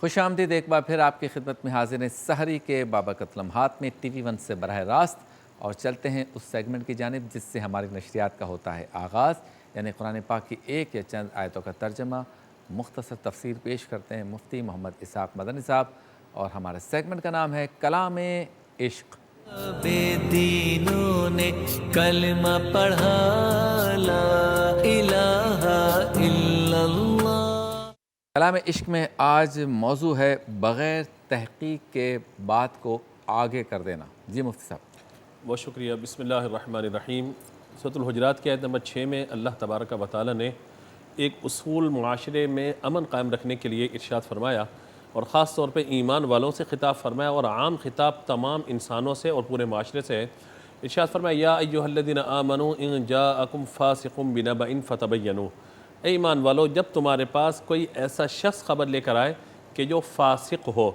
خوش آمدید ایک بار پھر آپ کی خدمت میں حاضر ہیں سحری کے بابرکت لمحات میں ٹی وی ون سے براہ راست، اور چلتے ہیں اس سیگمنٹ کی جانب جس سے ہماری نشریات کا ہوتا ہے آغاز، یعنی قرآن پاک کی ایک یا چند آیتوں کا ترجمہ، مختصر تفسیر پیش کرتے ہیں مفتی محمد اسحاق مدنی صاحب، اور ہمارے سیگمنٹ کا نام ہے کلام عشق۔ بے دینوں نے کلمہ پڑھا لا الہ الا اللہ۔ کلام عشق میں آج موضوع ہے بغیر تحقیق کے بات کو آگے کر دینا۔ جی مفتی صاحب۔ بہت شکریہ۔ بسم اللہ الرحمن الرحیم۔ سورۃ الحجرات کی آیت نمبر 6 میں اللہ تبارک و تعالیٰ نے ایک اصول معاشرے میں امن قائم رکھنے کے لیے ارشاد فرمایا، اور خاص طور پہ ایمان والوں سے خطاب فرمایا، اور عام خطاب تمام انسانوں سے اور پورے معاشرے سے ہے۔ ارشاد فرمایا یا ایھا الذین آمنوا ان جاءکم فاسق بنبأ فتبینوا، اے ایمان والو جب تمہارے پاس کوئی ایسا شخص خبر لے کر آئے کہ جو فاسق ہو،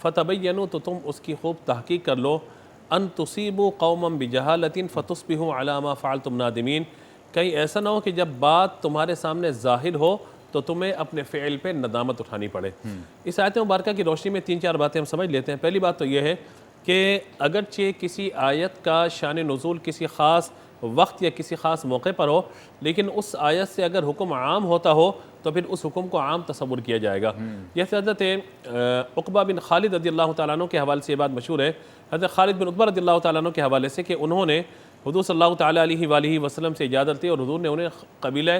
فتبینوا تو تم اس کی خوب تحقیق کر لو، ان تصیبوا قوما بجہالۃ فتصبحوا علی ما فعلتم نادمین، کہیں ایسا نہ ہو کہ جب بات تمہارے سامنے ظاہر ہو تو تمہیں اپنے فعل پہ ندامت اٹھانی پڑے۔ اس آیت مبارکہ کی روشنی میں 3-4 باتیں ہم سمجھ لیتے ہیں۔ پہلی بات تو یہ ہے کہ اگرچہ کسی آیت کا شان نزول کسی خاص وقت یا کسی خاص موقع پر ہو، لیکن اس آیت سے اگر حکم عام ہوتا ہو تو پھر اس حکم کو عام تصور کیا جائے گا۔ یہ حضرت عقبہ بن خالد رضی اللہ تعالیٰ عنہ کے حوالے سے یہ بات مشہور ہے، حضرت خالد بن عقبہ رضی اللہ تعالیٰ عنہ کے حوالے سے، کہ انہوں نے حضور صلی اللہ تعالیٰ علیہ وآلہ وسلم سے اجازت لی اور حضور نے انہیں قبیلہ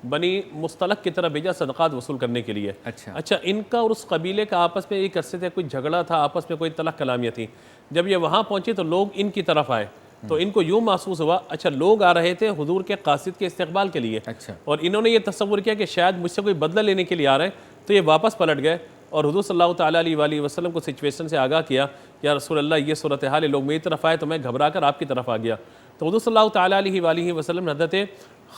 بنی مصطلق کی طرف بھیجا صدقات وصول کرنے کے لیے۔ اچھا ان کا اور اس قبیلے کا آپس میں ایک عرصے سے کوئی جھگڑا تھا، آپس میں کوئی تلخ کلامیاں تھی۔ جب یہ وہاں پہنچے تو لوگ ان کی طرف آئے تو ان کو یوں محسوس ہوا اچھا لوگ آ رہے تھے حضور کے قاصد کے استقبال کے لیے، اور انہوں نے یہ تصور کیا کہ شاید مجھ سے کوئی بدلہ لینے کے لیے آ رہے ہیں، تو یہ واپس پلٹ گئے اور حضور صلی اللہ تعالیٰ علیہ وآلہ وسلم کو سچویشن سے آگاہ کیا، یا رسول اللہ یہ صورتحال ہے، لوگ میری طرف آئے تو میں گھبرا کر آپ کی طرف آ گیا۔ تو حضور صلی اللہ تعالیٰ علیہ وآلہ وسلم نے حضرت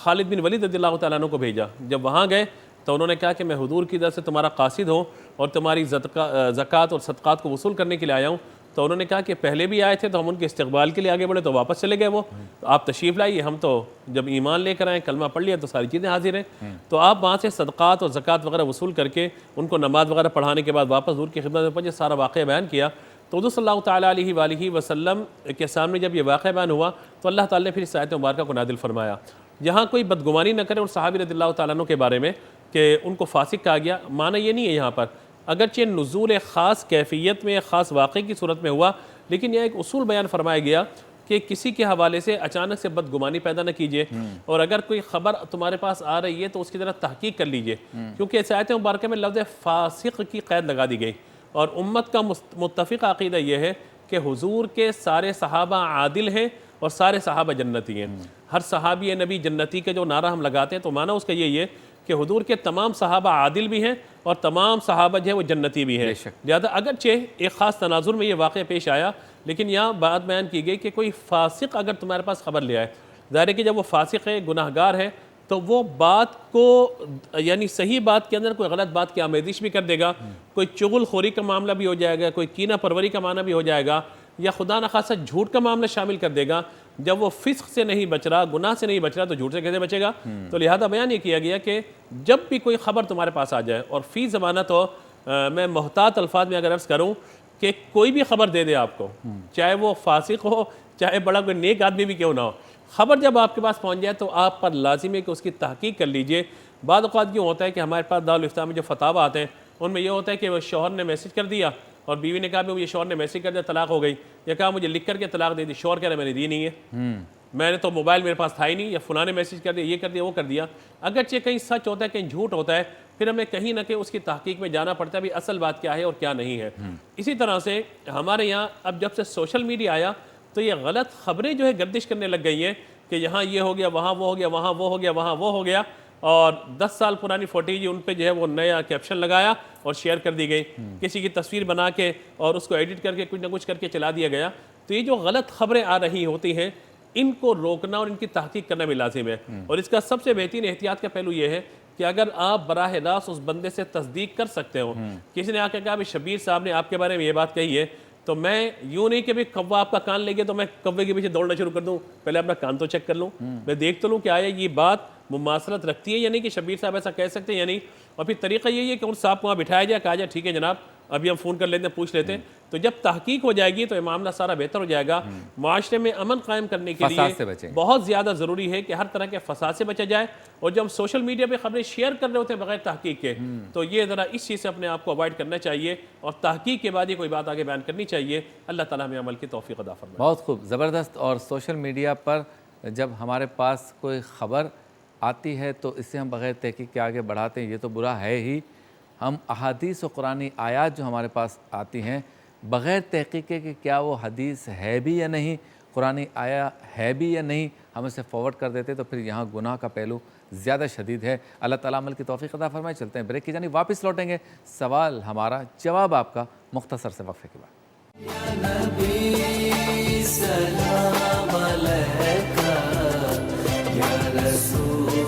خالد بن ولید رضی اللہ تعالیٰ عنہ کو بھیجا۔ جب وہاں گئے تو انہوں نے کہا کہ میں حضور کی طرف سے تمہارا قاصد ہوں اور تمہاری زکوٰۃ اور صدقات کو وصول کرنے کے لیے آیا ہوں۔ تو انہوں نے کہا کہ پہلے بھی آئے تھے تو ہم ان کے استقبال کے لیے آگے بڑھے تو واپس چلے گئے، وہ آپ تشریف لائیے، ہم تو جب ایمان لے کر آئے کلمہ پڑھ لیا تو ساری چیزیں حاضر ہیں۔ تو آپ وہاں سے صدقات اور زکوٰۃ وغیرہ وصول کر کے ان کو نماز وغیرہ پڑھانے کے بعد واپس حضور کی خدمت میں پہنچے، سارا واقعہ بیان کیا۔ تو حضور صلی اللہ تعالیٰ علیہ وآلہ وسلم کے سامنے جب یہ واقعہ بیان ہوا تو اللہ تعالیٰ نے پھر اس آیت مبارکہ کو نازل فرمایا، جہاں کوئی بدگمانی نہ کرے ان صحابی رضی اللہ تعالیٰ عنہ کے بارے میں کہ ان کو فاسق کہا گیا۔ معنی یہ نہیں ہے یہاں پر، اگرچہ نزول خاص کیفیت میں خاص واقعے کی صورت میں ہوا، لیکن یہ ایک اصول بیان فرمایا گیا کہ کسی کے حوالے سے اچانک سے بدگمانی پیدا نہ کیجیے، اور اگر کوئی خبر تمہارے پاس آ رہی ہے تو اس کی طرح تحقیق کر لیجیے، کیونکہ اس آیت مبارکہ میں لفظ فاسق کی قید لگا دی گئی، اور امت کا متفق عقیدہ یہ ہے کہ حضور کے سارے صحابہ عادل ہیں اور سارے صحابہ جنتی ہیں۔ ہر صحابی نبی جنتی کے جو نعرہ ہم لگاتے ہیں تو معنی اس کا یہی ہے کہ حضور کے تمام صحابہ عادل بھی ہیں اور تمام صحابہ جو ہے وہ جنتی بھی ہیں۔ لہٰذا اگرچہ ایک خاص تناظر میں یہ واقعہ پیش آیا، لیکن یہاں بات بیان کی گئی کہ کوئی فاسق اگر تمہارے پاس خبر لے آئے، ظاہر ہے کہ جب وہ فاسق ہے، گناہ گار ہے، تو وہ بات کو یعنی صحیح بات کے اندر کوئی غلط بات کی آمیزش بھی کر دے گا، کوئی چغل خوری کا معاملہ بھی ہو جائے گا، کوئی کینہ پروری کا معنی بھی ہو جائے گا، یا خدا نخواستہ جھوٹ کا معاملہ شامل کر دے گا۔ جب وہ فسق سے نہیں بچ رہا، گناہ سے نہیں بچ رہا، تو جھوٹ سے کیسے بچے گا؟ تو لہذا بیان یہ کیا گیا کہ جب بھی کوئی خبر تمہارے پاس آ جائے، اور فی زمانہ تو میں محتاط الفاظ میں اگر عرض کروں کہ کوئی بھی خبر دے دے آپ کو، چاہے وہ فاسق ہو، چاہے بڑا کوئی نیک آدمی بھی کیوں نہ ہو، خبر جب آپ کے پاس پہنچ جائے تو آپ پر لازم ہے کہ اس کی تحقیق کر لیجئے۔ بعض اوقات یوں ہوتا ہے کہ ہمارے پاس دارالفتاء میں جو فتاوی آتے ہیں ان میں یہ ہوتا ہے کہ وہ شوہر نے میسج کر دیا اور بیوی نے کہا کہ مجھے شوہر نے میسج کر دیا طلاق ہو گئی، یا کہا مجھے لکھ کر کے طلاق دے دی، شوہر کہہ رہا میں نے دی نہیں ہے، میں نے تو موبائل میرے پاس تھا ہی نہیں، یا فلاں نے میسج کر دیا، یہ کر دیا، وہ کر دیا۔ اگرچہ کہیں سچ ہوتا ہے کہیں جھوٹ ہوتا ہے، پھر ہمیں کہیں نہ کہیں اس کی تحقیق میں جانا پڑتا ہے بھی اصل بات کیا ہے اور کیا نہیں ہے۔ اسی طرح سے ہمارے یہاں اب جب سے سوشل میڈیا آیا تو یہ غلط خبریں جو ہے گردش کرنے لگ گئی ہیں کہ یہاں یہ ہو گیا، وہاں وہ ہو گیا، وہاں وہ ہو گیا، وہاں وہ ہو گیا، اور 10 سال پرانی فوٹیج ان پہ جو ہے وہ نیا کیپشن لگایا اور شیئر کر دی گئی، کسی کی تصویر بنا کے اور اس کو ایڈٹ کر کے کچھ نہ کچھ کر کے چلا دیا گیا۔ تو یہ جو غلط خبریں آ رہی ہوتی ہیں ان کو روکنا اور ان کی تحقیق کرنا بھی لازم ہے، اور اس کا سب سے بہترین احتیاط کا پہلو یہ ہے کہ اگر آپ براہ راست اس بندے سے تصدیق کر سکتے ہو، کسی نے آ کے کہا بھی شبیر صاحب نے آپ کے بارے میں یہ بات کہی ہے، تو میں یوں نہیں کہ بھی کوا آپ کا کان لے گیا تو میں کوے کے پیچھے دوڑنا شروع کر دوں، پہلے اپنا کان تو چیک کر لوں، میں دیکھ تو لوں کہ آیا یہ بات مماثلت رکھتی ہے یا نہیں، کہ شبیر صاحب ایسا کہہ سکتے ہیں یا نہیں، اور پھر طریقہ یہی ہے کہ ان صاحب کو وہاں بٹھایا جائے، کہا جائے ٹھیک ہے جناب ابھی ہم فون کر لیتے ہیں پوچھ لیتے ہیں. تو جب تحقیق ہو جائے گی تو یہ معاملہ سارا بہتر ہو جائے گا. معاشرے میں امن قائم کرنے کے فساد سے لیے بچیں. بہت زیادہ ضروری ہے کہ ہر طرح کے فساد سے بچا جائے. اور جب ہم سوشل میڈیا پہ خبریں شیئر کر رہے ہوتے ہیں بغیر تحقیق کے تو یہ ذرا اس چیز سے اپنے آپ کو اوائڈ کرنا چاہیے اور تحقیق کے بعد ہی کوئی بات آگے بیان کرنی چاہیے. اللہ تعالیٰ ہمیں عمل کی توفیق عطا فرمائے. بہت خوب، زبردست. اور سوشل میڈیا پر جب ہمارے پاس کوئی خبر آتی ہے تو اسے ہم بغیر تحقیق کے آگے بڑھاتے ہیں، یہ تو برا ہے ہی. ہم احادیث و قرآنی آیات جو ہمارے پاس آتی ہیں بغیر تحقیق کے کہ کیا وہ حدیث ہے بھی یا نہیں، قرآنی آیا ہے بھی یا نہیں، ہم اسے فارورڈ کر دیتے تو پھر یہاں گناہ کا پہلو زیادہ شدید ہے. اللہ تعالیٰ عمل کی توفیق عطا فرمائے. چلتے ہیں بریک کی جانب، واپس لوٹیں گے. سوال ہمارا، جواب آپ کا، مختصر سے وقفے کے بعد. نبی سلام علیکہ یا رسول